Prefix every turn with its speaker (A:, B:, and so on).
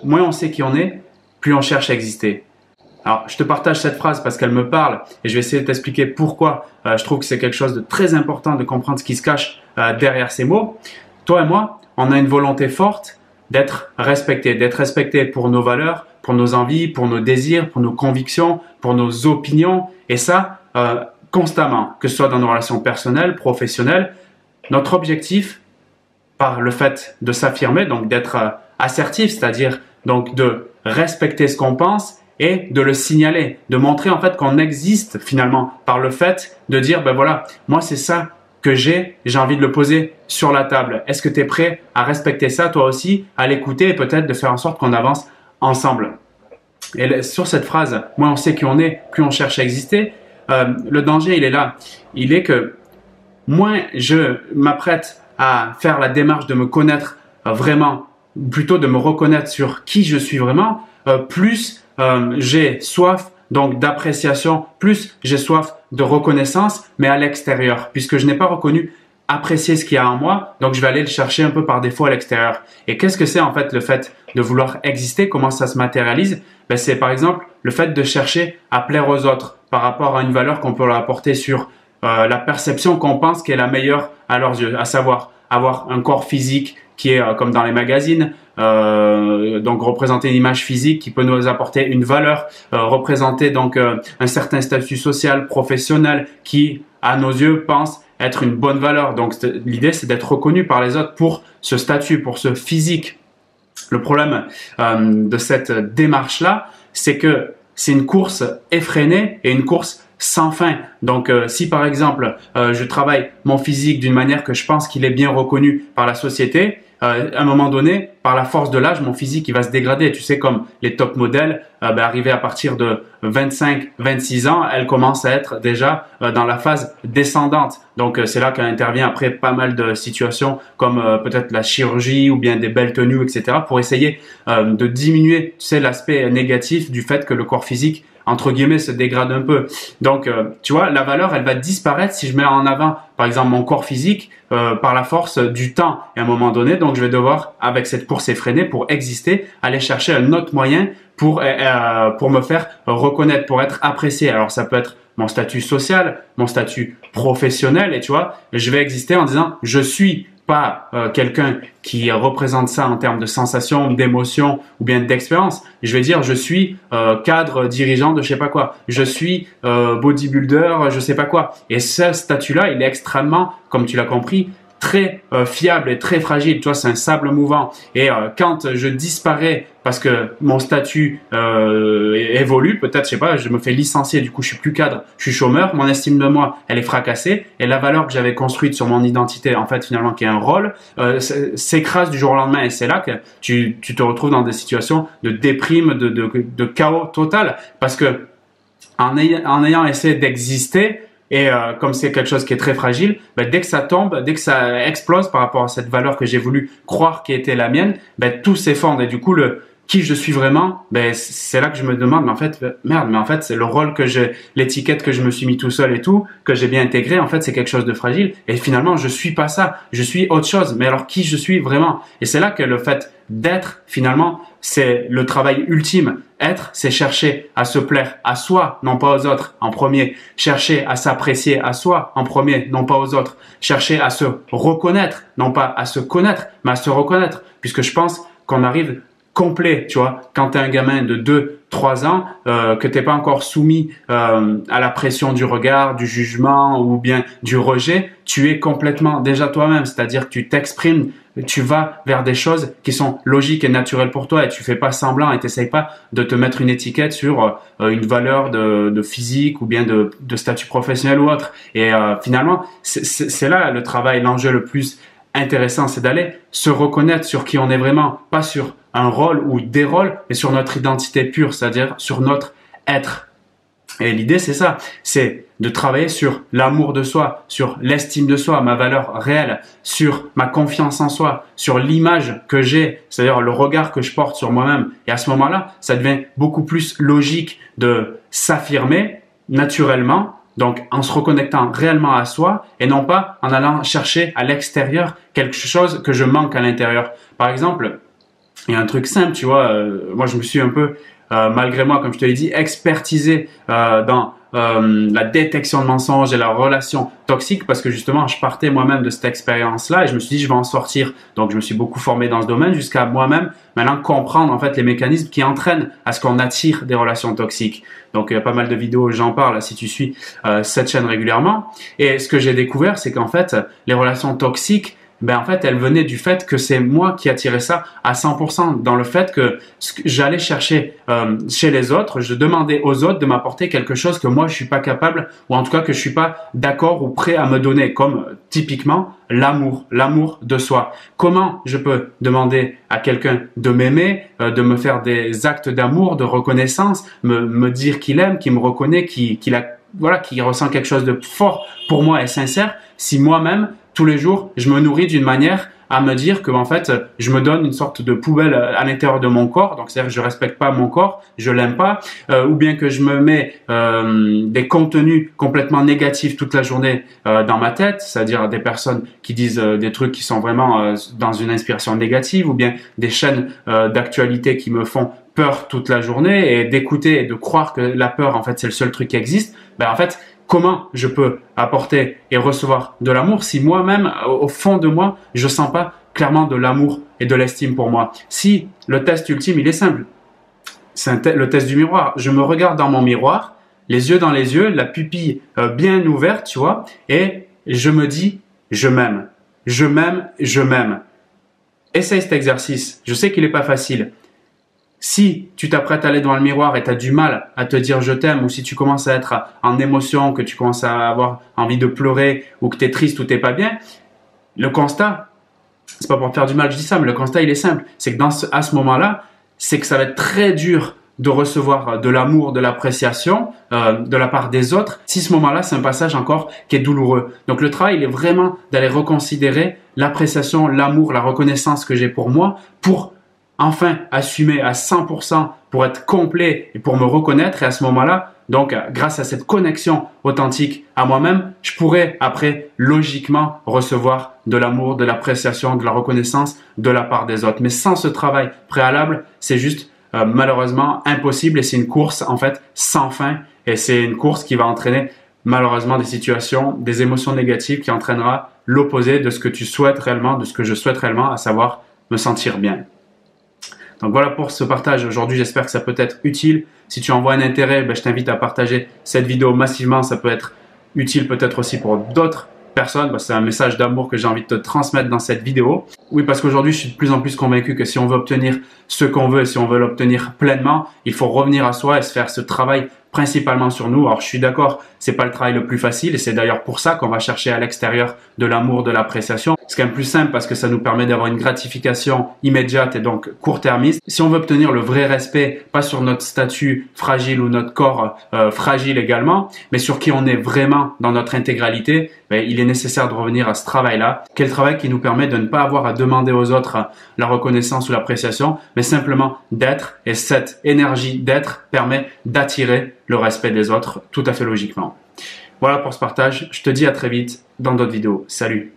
A: Moins on sait qui on est, plus on cherche à exister. Alors, je te partage cette phrase parce qu'elle me parle et je vais essayer de t'expliquer pourquoi je trouve que c'est quelque chose de très important de comprendre ce qui se cache derrière ces mots. Toi et moi, on a une volonté forte d'être respecté pour nos valeurs, pour nos envies, pour nos désirs, pour nos convictions, pour nos opinions et ça constamment, que ce soit dans nos relations personnelles, professionnelles. Notre objectif, par le fait de s'affirmer, donc d'être assertif, c'est-à-dire donc de respecter ce qu'on pense et de le signaler, de montrer en fait qu'on existe finalement par le fait de dire ben voilà, moi c'est ça que j'ai envie de le poser sur la table. Est-ce que tu es prêt à respecter ça toi aussi, à l'écouter et peut-être de faire en sorte qu'on avance ensemble? Et sur cette phrase, moins on sait qui on est, plus on cherche à exister, le danger il est là. Il est que moins je m'apprête à faire la démarche de me connaître vraiment, plutôt de me reconnaître sur qui je suis vraiment, plus j'ai soif donc d'appréciation, plus j'ai soif de reconnaissance, mais à l'extérieur, puisque je n'ai pas reconnu apprécier ce qu'il y a en moi, donc je vais aller le chercher un peu par défaut à l'extérieur. Et qu'est-ce que c'est en fait le fait de vouloir exister? Comment ça se matérialise? Ben, c'est par exemple le fait de chercher à plaire aux autres par rapport à une valeur qu'on peut leur apporter sur la perception qu'on pense qui est la meilleure à leurs yeux, à savoir avoir un corps physique qui est comme dans les magazines, donc représenter une image physique qui peut nous apporter une valeur, représenter donc un certain statut social, professionnel qui, à nos yeux, pense être une bonne valeur. Donc l'idée, c'est d'être reconnu par les autres pour ce statut, pour ce physique. Le problème de cette démarche-là, c'est que c'est une course effrénée et une course sans fin. Donc, si par exemple, je travaille mon physique d'une manière que je pense qu'il est bien reconnu par la société, à un moment donné, par la force de l'âge, mon physique il va se dégrader. Tu sais, comme les top modèles, arrivés à partir de 25-26 ans, elles commencent à être déjà dans la phase descendante. Donc, c'est là qu'intervient après pas mal de situations comme peut-être la chirurgie ou bien des belles tenues, etc. pour essayer de diminuer, tu sais, l'aspect négatif du fait que le corps physique entre guillemets se dégrade un peu. Donc tu vois, la valeur elle va disparaître si je mets en avant par exemple mon corps physique par la force du temps. Et à un moment donné, donc je vais devoir avec cette course effrénée pour exister, aller chercher un autre moyen pour me faire reconnaître, pour être apprécié. Alors ça peut être mon statut social, mon statut professionnel et tu vois, je vais exister en disant je suis pas quelqu'un qui représente ça en termes de sensations, d'émotions ou bien d'expérience. Je vais dire je suis cadre dirigeant de je sais pas quoi. Je suis bodybuilder, je sais pas quoi. Et ce statut-là, il est extrêmement, comme tu l'as compris, très fiable et très fragile. Tu vois, c'est un sable mouvant. Et quand je disparais parce que mon statut évolue, peut-être, je sais pas, je me fais licencier, du coup, je suis plus cadre, je suis chômeur, mon estime de moi, elle est fracassée, et la valeur que j'avais construite sur mon identité, en fait, finalement, qui est un rôle, s'écrase du jour au lendemain. Et c'est là que tu te retrouves dans des situations de déprime, de chaos total, parce que en ayant essayé d'exister, et comme c'est quelque chose qui est très fragile, ben, dès que ça tombe, dès que ça explose par rapport à cette valeur que j'ai voulu croire qui était la mienne, ben, tout s'effondre. Et du coup, qui je suis vraiment, ben, c'est là que je me demande, mais en fait, merde, mais en fait, c'est le rôle que l'étiquette que je me suis mis tout seul et tout, que j'ai bien intégré, en fait, c'est quelque chose de fragile. Et finalement, je suis pas ça. Je suis autre chose. Mais alors, qui je suis vraiment? Et c'est là que le fait d'être, finalement, c'est le travail ultime. Être, c'est chercher à se plaire à soi, non pas aux autres, en premier. Chercher à s'apprécier à soi, en premier, non pas aux autres. Chercher à se reconnaître, non pas à se connaître, mais à se reconnaître. Puisque je pense qu'on arrive complet, tu vois, quand tu es un gamin de 2-3 ans, que t'es pas encore soumis à la pression du regard, du jugement ou bien du rejet, tu es complètement déjà toi-même, c'est-à-dire que tu t'exprimes, tu vas vers des choses qui sont logiques et naturelles pour toi et tu fais pas semblant et t'essayes pas de te mettre une étiquette sur une valeur de physique ou bien de statut professionnel ou autre. Et finalement, c'est là le travail, l'enjeu le plus intéressant, c'est d'aller se reconnaître sur qui on est vraiment, pas sur un rôle ou des rôles, mais sur notre identité pure, c'est-à-dire sur notre être. Et l'idée, c'est ça, c'est de travailler sur l'amour de soi, sur l'estime de soi, ma valeur réelle, sur ma confiance en soi, sur l'image que j'ai, c'est-à-dire le regard que je porte sur moi-même. Et à ce moment-là, ça devient beaucoup plus logique de s'affirmer naturellement, donc en se reconnectant réellement à soi et non pas en allant chercher à l'extérieur quelque chose que je manque à l'intérieur. Par exemple, Il y a un truc simple, tu vois. Moi, je me suis un peu, malgré moi, comme je te l'ai dit, expertisé dans la détection de mensonges et la relation toxique parce que justement, je partais moi-même de cette expérience-là et je me suis dit, je vais en sortir. Donc, je me suis beaucoup formé dans ce domaine jusqu'à moi-même maintenant comprendre en fait les mécanismes qui entraînent à ce qu'on attire des relations toxiques. Donc, il y a pas mal de vidéos où j'en parle si tu suis cette chaîne régulièrement. Et ce que j'ai découvert, c'est qu'en fait, les relations toxiques, ben en fait, elle venait du fait que c'est moi qui attirais ça à 100%, dans le fait que j'allais chercher chez les autres, je demandais aux autres de m'apporter quelque chose que moi je suis pas capable, ou en tout cas que je suis pas d'accord ou prêt à me donner, comme typiquement l'amour de soi. Comment je peux demander à quelqu'un de m'aimer, de me faire des actes d'amour, de reconnaissance, me dire qu'il aime, qu'il me reconnaît, qu'il ressent quelque chose de fort pour moi et sincère, si moi-même tous les jours, je me nourris d'une manière à me dire que en fait, je me donne une sorte de poubelle à l'intérieur de mon corps. Donc, c'est-à-dire que je respecte pas mon corps, je l'aime pas, ou bien que je me mets des contenus complètement négatifs toute la journée dans ma tête, c'est-à-dire des personnes qui disent des trucs qui sont vraiment dans une inspiration négative, ou bien des chaînes d'actualité qui me font peur toute la journée, et d'écouter et de croire que la peur, en fait, c'est le seul truc qui existe. Ben, en fait, comment je peux apporter et recevoir de l'amour si moi-même, au fond de moi, je sens pas clairement de l'amour et de l'estime pour moi? Si le test ultime, il est simple, c'est le test du miroir. Je me regarde dans mon miroir, les yeux dans les yeux, la pupille bien ouverte, tu vois, et je me dis, je m'aime, je m'aime, je m'aime. Essaye cet exercice. Je sais qu'il n'est pas facile. Si tu t'apprêtes à aller devant le miroir et tu as du mal à te dire je t'aime, ou si tu commences à être en émotion, que tu commences à avoir envie de pleurer, ou que tu es triste ou tu n'es pas bien, le constat, c'est pas pour te faire du mal que je dis ça, mais le constat il est simple, c'est que à ce moment-là, c'est que ça va être très dur de recevoir de l'amour, de l'appréciation de la part des autres, si ce moment-là, c'est un passage encore qui est douloureux. Donc le travail, il est vraiment d'aller reconsidérer l'appréciation, l'amour, la reconnaissance que j'ai pour moi, pour enfin assumer à 100% pour être complet et pour me reconnaître. Et à ce moment-là, donc grâce à cette connexion authentique à moi-même, je pourrais après logiquement recevoir de l'amour, de l'appréciation, de la reconnaissance de la part des autres. Mais sans ce travail préalable, c'est juste malheureusement impossible, et c'est une course en fait sans fin, et c'est une course qui va entraîner malheureusement des situations, des émotions négatives, qui entraînera l'opposé de ce que tu souhaites réellement, de ce que je souhaite réellement, à savoir me sentir bien. Donc voilà pour ce partage aujourd'hui, j'espère que ça peut être utile. Si tu en vois un intérêt, ben, je t'invite à partager cette vidéo massivement, ça peut être utile peut-être aussi pour d'autres personnes. Ben, c'est un message d'amour que j'ai envie de te transmettre dans cette vidéo. Oui, parce qu'aujourd'hui, je suis de plus en plus convaincu que si on veut obtenir ce qu'on veut et si on veut l'obtenir pleinement, il faut revenir à soi et se faire ce travail principalement sur nous. Alors, je suis d'accord, c'est pas le travail le plus facile, et c'est d'ailleurs pour ça qu'on va chercher à l'extérieur de l'amour, de l'appréciation. C'est quand même plus simple parce que ça nous permet d'avoir une gratification immédiate et donc court-termiste. Si on veut obtenir le vrai respect, pas sur notre statut fragile ou notre corps fragile également, mais sur qui on est vraiment dans notre intégralité, ben, il est nécessaire de revenir à ce travail-là, qui est le travail qui nous permet de ne pas avoir à demander aux autres la reconnaissance ou l'appréciation, mais simplement d'être, et cette énergie d'être permet d'attirer le respect des autres tout à fait logiquement. Voilà pour ce partage, je te dis à très vite dans d'autres vidéos. Salut!